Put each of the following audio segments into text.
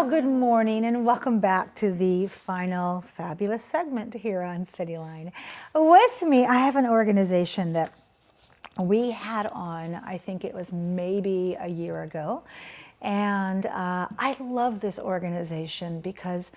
Well, good morning and welcome back to the final fabulous segment here on CityLine. With me, I have an organization that we had on, I think it was maybe a year ago. And I love this organization because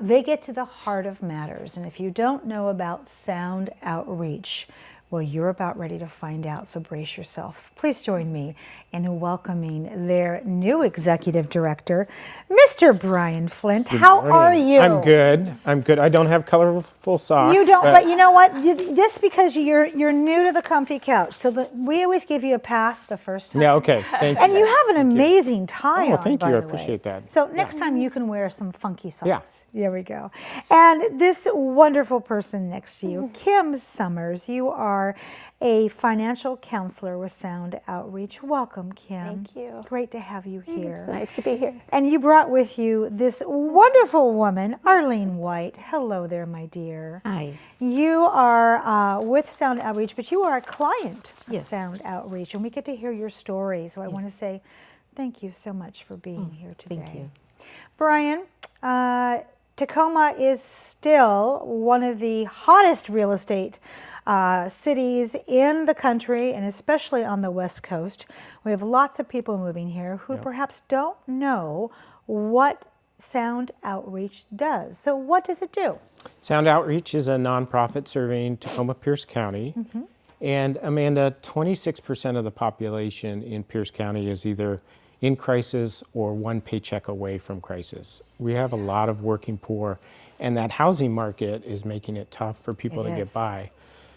they get to the heart of matters. And if you don't know about sound outreach, well, you're about ready to find out, so brace yourself. Please join me in welcoming their new executive director, Mr. Bryan Flint. How are you? I'm good. I don't have colorful socks. You don't, but you know what? This because you're new to the comfy couch, so we always give you a pass the first time. Yeah, okay. Thank you. And you have an amazing tie on, thank you. by I the way. appreciate that. So next time you can wear some funky socks. Yeah. There we go. And this wonderful person next to you, Kim Summers. You are a financial counselor with Sound Outreach. Welcome, Kim. Thank you. Great to have you here. It's nice to be here. And you brought with you this wonderful woman, Arlene White. Hello there, my dear. Hi. You are with Sound Outreach, but you are a client of Yes. Sound Outreach, and we get to hear your story. So I want to say thank you so much for being here today. Thank you. Bryan, Tacoma is still one of the hottest real estate cities in the country, and especially on the West Coast. We have lots of people moving here who perhaps don't know what Sound Outreach does. So what does it do? Sound Outreach is a nonprofit serving Tacoma Pierce County. And Amanda, 26% of the population in Pierce County is either in crisis or one paycheck away from crisis. We have a lot of working poor, and that housing market is making it tough for people to get by.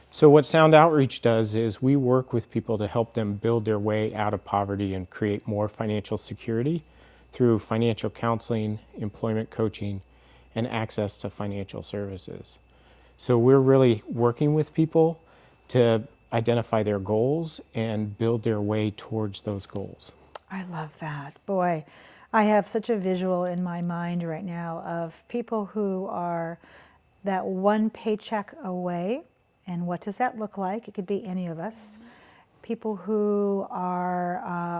So what Sound Outreach does is we work with people to help them build their way out of poverty and create more financial security through financial counseling, employment coaching, and access to financial services. So we're really working with people to identify their goals and build their way towards those goals. I love that. Boy, I have such a visual in my mind right now of people who are that one paycheck away. And what does that look like? It could be any of us. People who are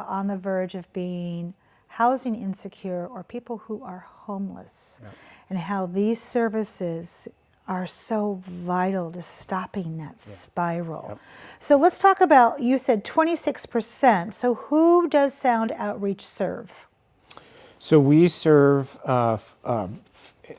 on the verge of being housing insecure, or people who are homeless, and how these services are so vital to stopping that spiral. So let's talk about, you said 26%. So who does Sound Outreach serve? So we serve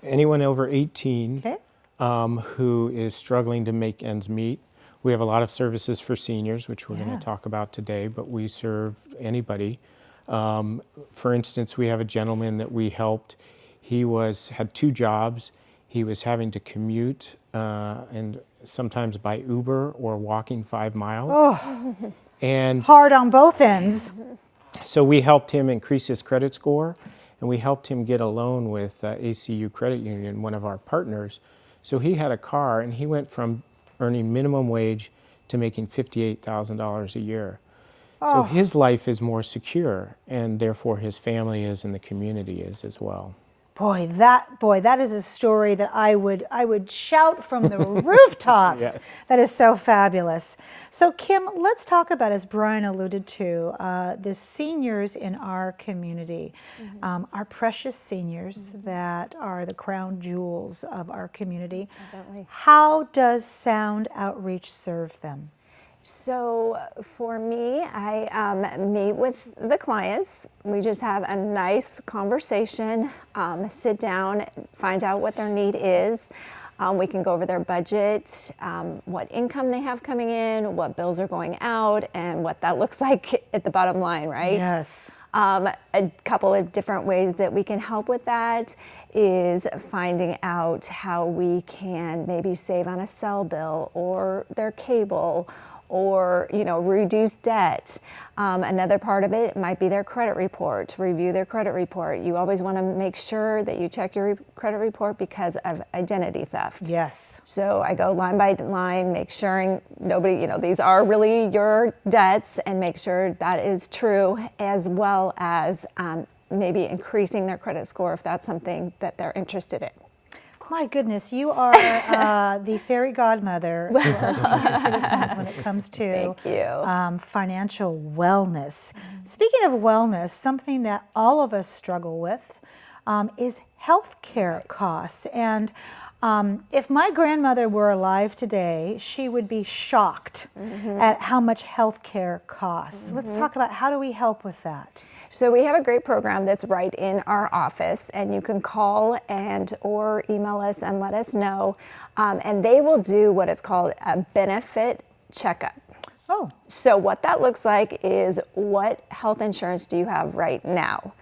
anyone over 18 who is struggling to make ends meet. We have a lot of services for seniors, which we're going to talk about today, but we serve anybody. For instance, we have a gentleman that we helped. He had 2 jobs. He was having to commute and sometimes by Uber or walking 5 miles. Oh, and hard on both ends. So we helped him increase his credit score, and we helped him get a loan with ACU Credit Union, one of our partners. So he had a car, and he went from earning minimum wage to making $58,000 a year. So his life is more secure, and therefore his family is, and the community is as well. Boy, that is a story that I would shout from the rooftops. Yes. That is so fabulous. So Kim, let's talk about, as Bryan alluded to, the seniors in our community, our precious seniors that are the crown jewels of our community. Definitely. How does Sound Outreach serve them? So for me, I meet with the clients. We just have a nice conversation, sit down, find out what their need is. We can go over their budget, what income they have coming in, what bills are going out, and what that looks like at the bottom line, right? Yes. A couple of different ways that we can help with that is finding out how we can maybe save on a cell bill or their cable, or reduce debt. Another part of it might be their credit report, review their credit report. You always want to make sure that you check your credit report because of identity theft. Yes. So I go line by line, make sure nobody, these are really your debts, and make sure that is true, as well as maybe increasing their credit score if that's something that they're interested in. My goodness, you are the fairy godmother to our senior citizens when it comes to financial wellness. Speaking of wellness, something that all of us struggle with, is health care costs. And if my grandmother were alive today, she would be shocked at how much health care costs. Let's talk about how do we help with that? So we have a great program that's right in our office, and you can call and or email us and let us know, and they will do what is called a benefit checkup. Oh. So what that looks like is, what health insurance do you have right now?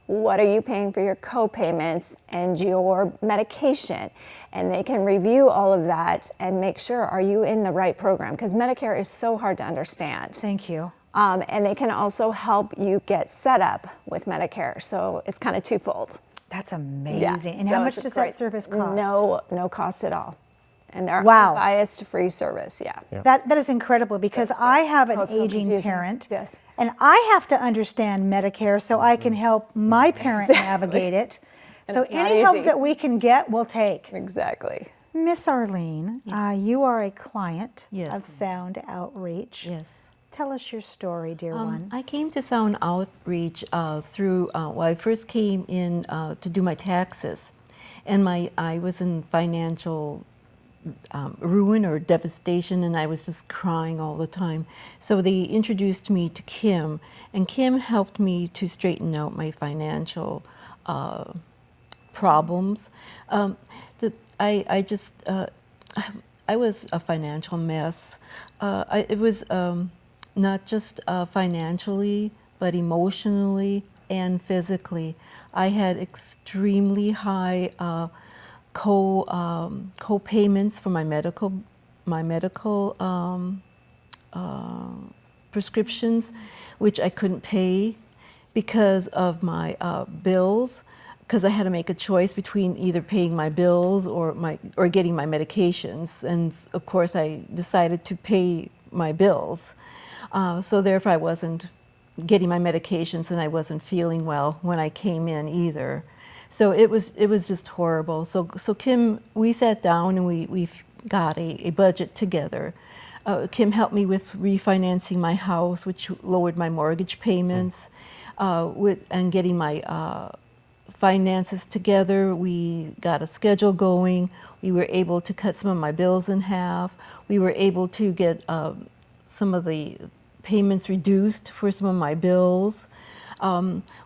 What are you paying for your co-payments and your medication? And they can review all of that and make sure, are you in the right program? Because Medicare is so hard to understand. Thank you. And they can also help you get set up with Medicare. So it's kind of twofold. That's amazing. Yeah. And So how much it's a does great- that service cost? No cost at all. And they're Wow. unbiased free service, yeah. That is incredible, because I have an Oh, it's so aging confusing. parent, Yes. and I have to understand Medicare so I can help my parent navigate it. And So it's not any help easy. that we can get, we'll take. Exactly. Miss Arlene, you are a client Yes. of Sound Outreach. Yes. Tell us your story, dear one. I came to Sound Outreach through, well, I first came in to do my taxes, and I was in financial ruin or devastation, and I was just crying all the time. So they introduced me to Kim, and Kim helped me to straighten out my financial problems. I was a financial mess. It was not just financially, but emotionally and physically. I had extremely high co-payments for my medical prescriptions, which I couldn't pay because of my bills, because I had to make a choice between either paying my bills or getting my medications. And of course, I decided to pay my bills. So therefore, I wasn't getting my medications, and I wasn't feeling well when I came in either. So it was just horrible. So Kim, we sat down and we got a budget together. Kim helped me with refinancing my house, which lowered my mortgage payments, and getting my finances together. We got a schedule going. We were able to cut some of my bills in half. We were able to get some of the payments reduced for some of my bills.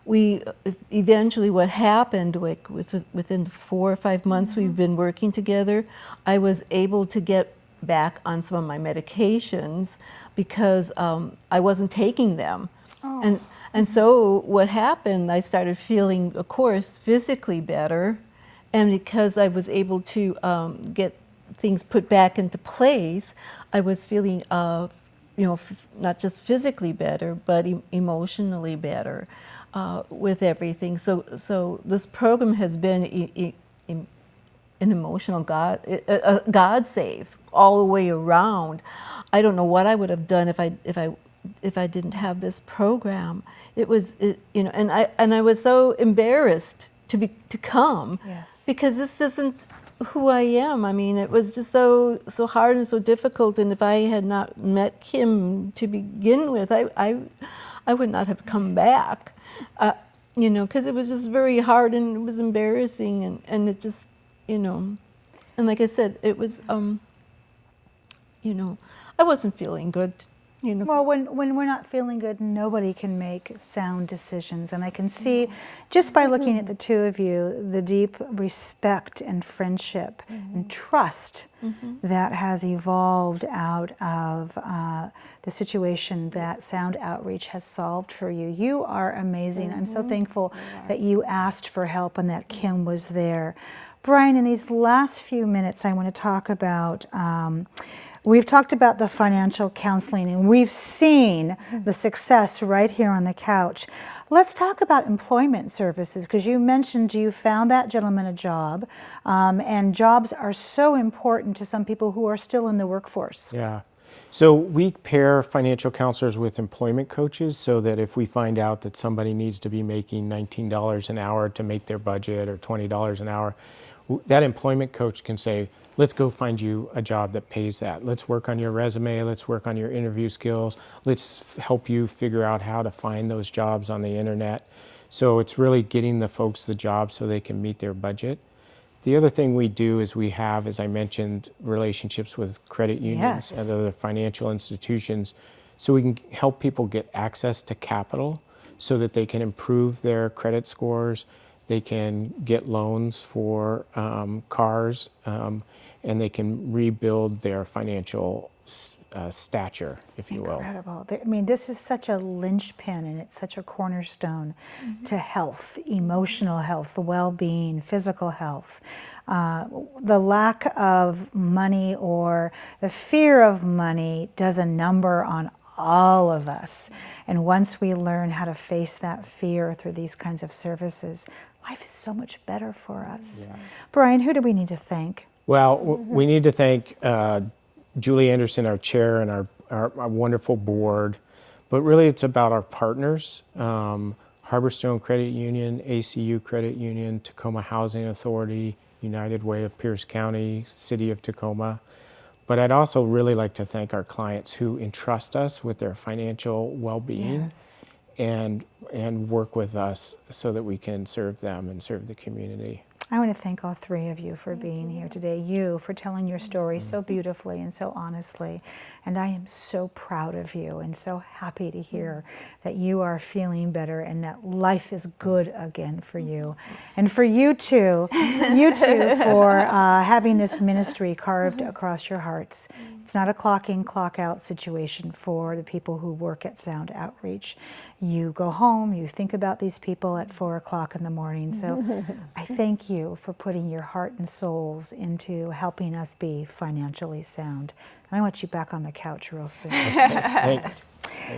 We eventually, what happened was within 4 or 5 months we've been working together, I was able to get back on some of my medications because I wasn't taking them. And so what happened, I started feeling, of course, physically better. And because I was able to get things put back into place, I was feeling not just physically better, but emotionally better with everything. So this program has been an emotional God save all the way around. I don't know what I would have done if I didn't have this program. And I was so embarrassed to come, Yes. because this isn't who I am. I mean, it was just so hard and so difficult. And if I had not met Kim to begin with, I would not have come back. Because it was just very hard and it was embarrassing, and it just, and like I said, it was, I wasn't feeling good. Well, when we're not feeling good, nobody can make sound decisions. And I can see, just by looking at the two of you, the deep respect and friendship and trust that has evolved out of the situation that Sound Outreach has solved for you. You are amazing. I'm so thankful that you asked for help and that Kim was there. Bryan, in these last few minutes, I want to talk about we've talked about the financial counseling, and we've seen the success right here on the couch. Let's talk about employment services, because you mentioned you found that gentleman a job, and jobs are so important to some people who are still in the workforce. Yeah. So we pair financial counselors with employment coaches, so that if we find out that somebody needs to be making $19 an hour to make their budget, or $20 an hour, that employment coach can say, let's go find you a job that pays that. Let's work on your resume. Let's work on your interview skills. Let's help you figure out how to find those jobs on the internet. So it's really getting the folks the job so they can meet their budget. The other thing we do is we have, as I mentioned, relationships with credit unions Yes. and other financial institutions, so we can help people get access to capital so that they can improve their credit scores, they can get loans for cars, and they can rebuild their financial stature, if you will. Incredible. I mean, this is such a linchpin and it's such a cornerstone to health, emotional health, well-being, physical health. The lack of money or the fear of money does a number on all of us. And once we learn how to face that fear through these kinds of services, life is so much better for us. Yeah. Bryan, who do we need to thank? Well, we need to thank Julie Anderson, our chair, and our wonderful board. But really, it's about our partners, Harborstone Credit Union, ACU Credit Union, Tacoma Housing Authority, United Way of Pierce County, City of Tacoma. But I'd also really like to thank our clients who entrust us with their financial well-being. Yes. And work with us so that we can serve them and serve the community. I want to thank all three of you for being here today. You for telling your story so beautifully and so honestly. And I am so proud of you and so happy to hear that you are feeling better and that life is good again for you. And for you too for having this ministry carved across your hearts. It's not a clock in, clock out situation for the people who work at Sound Outreach. You go home, you think about these people at 4 o'clock in the morning. So I thank you for putting your heart and souls into helping us be financially sound. And I want you back on the couch real soon. Thanks.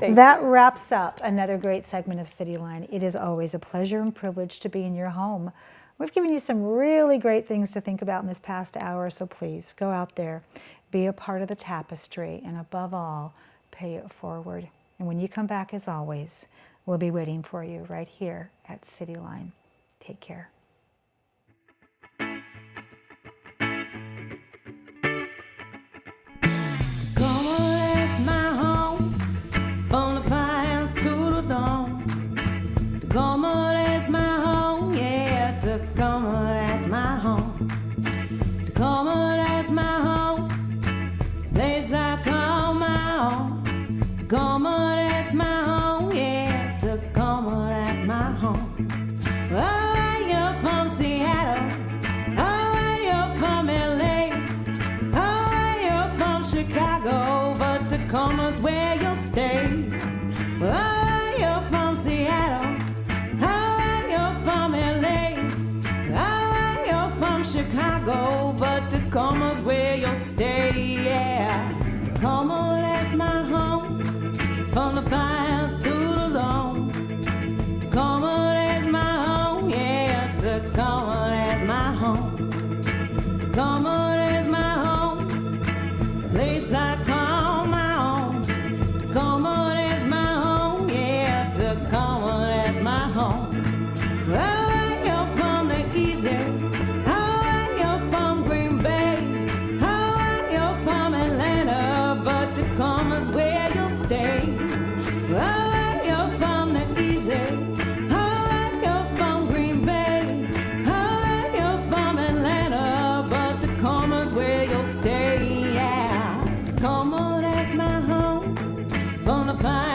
That wraps up another great segment of CityLine. It is always a pleasure and privilege to be in your home. We've given you some really great things to think about in this past hour, so please go out there, be a part of the tapestry, and above all, pay it forward. And when you come back, as always, we'll be waiting for you right here at CityLine. Take care. Tacoma's where you'll stay. Oh, you're from Seattle. Oh, you're from LA. Oh, you're from Chicago, but Tacoma's where you'll stay. Yeah, Tacoma, that's my home. From the fires to the loan. Tacoma, that's my home. Yeah, Tacoma, that's my home. Tacoma, that's my home. The place I call my own. Tacoma, that's my home. Yeah, Tacoma, that's my home. Oh, you're from the east end. Oh, you're from Green Bay. Oh, you're from Atlanta, but Tacoma's where you'll stay. Oh, you're from the east end. Oh, you're from Green Bay. Oh, you're from Atlanta, but Tacoma's where you'll stay. Yeah, Tacoma, that's my home. From the fire